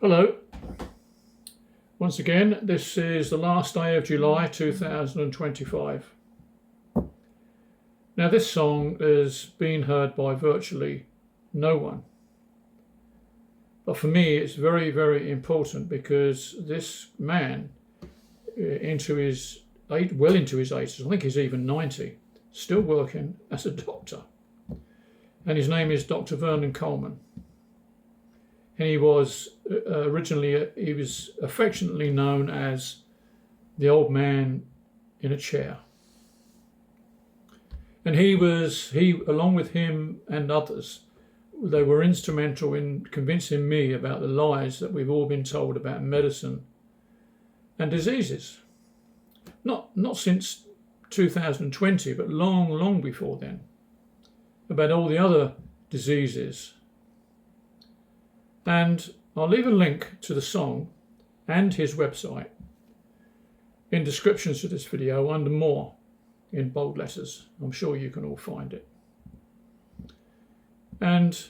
Hello. Once again, this is the last day of July 2025. Now, this song has been heard by virtually no one. But for me, it's very, very important because this man, well into his 80s, I think he's even 90, still working as a doctor. And his name is Dr. Vernon Coleman. And he was he was affectionately known as the old man in a chair. And he, along with him and others, they were instrumental in convincing me about the lies that we've all been told about medicine and diseases. Not since 2020, but long, long before then, about all the other diseases. And I'll leave a link to the song and his website in descriptions to this video under more in bold letters. I'm sure you can all find it. And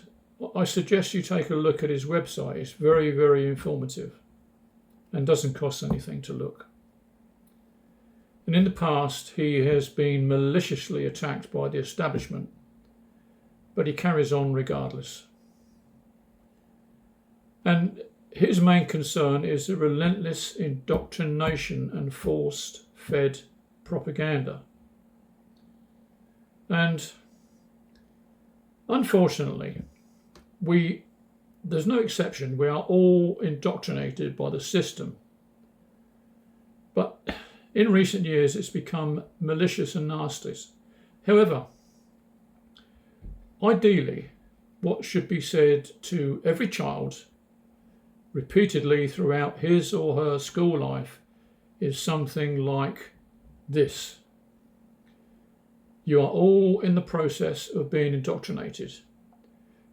I suggest you take a look at his website. It's very, very informative and doesn't cost anything to look. And in the past, he has been maliciously attacked by the establishment, but he carries on regardless. And his main concern is the relentless indoctrination and force-fed propaganda. And unfortunately, there's no exception. We are all indoctrinated by the system. But in recent years, it's become malicious and nasty. However, ideally, what should be said to every child repeatedly throughout his or her school life is something like this: you are all in the process of being indoctrinated.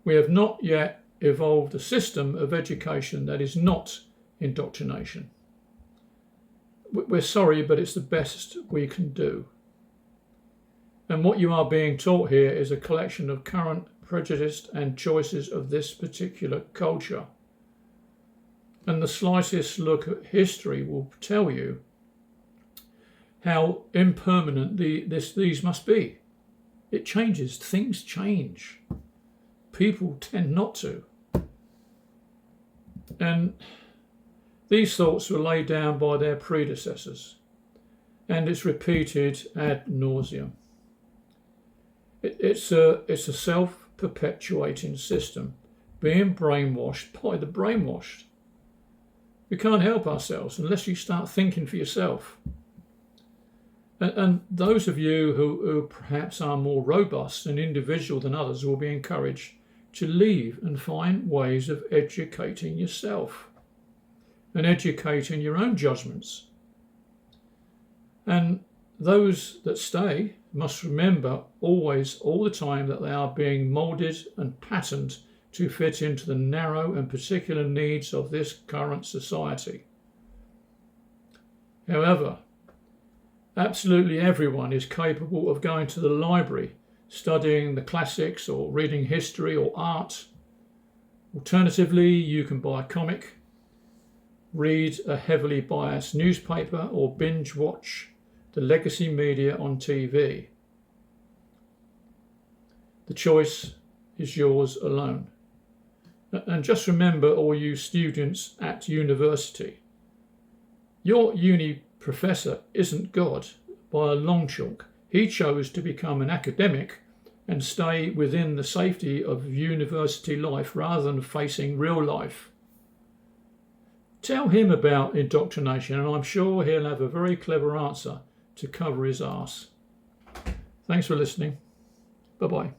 We have not yet evolved a system of education that is not indoctrination. We're sorry, but it's the best we can do. And what you are being taught here is a collection of current prejudice and choices of this particular culture. And the slightest look at history will tell you how impermanent these must be. It changes. Things change. People tend not to. And these thoughts were laid down by their predecessors, and it's repeated ad nauseum. It's a self-perpetuating system, being brainwashed by the brainwashed. We can't help ourselves unless you start thinking for yourself. And those of you who perhaps are more robust and individual than others will be encouraged to leave and find ways of educating yourself and educating your own judgments. And those that stay must remember always, all the time, that they are being moulded and patterned to fit into the narrow and particular needs of this current society. However, absolutely everyone is capable of going to the library, studying the classics or reading history or art. Alternatively, you can buy a comic, read a heavily biased newspaper, or binge watch the legacy media on TV. The choice is yours alone. And just remember, all you students at university, your uni professor isn't God by a long chalk. He chose to become an academic and stay within the safety of university life rather than facing real life. Tell him about indoctrination, and I'm sure he'll have a very clever answer to cover his arse. Thanks for listening. Bye-bye.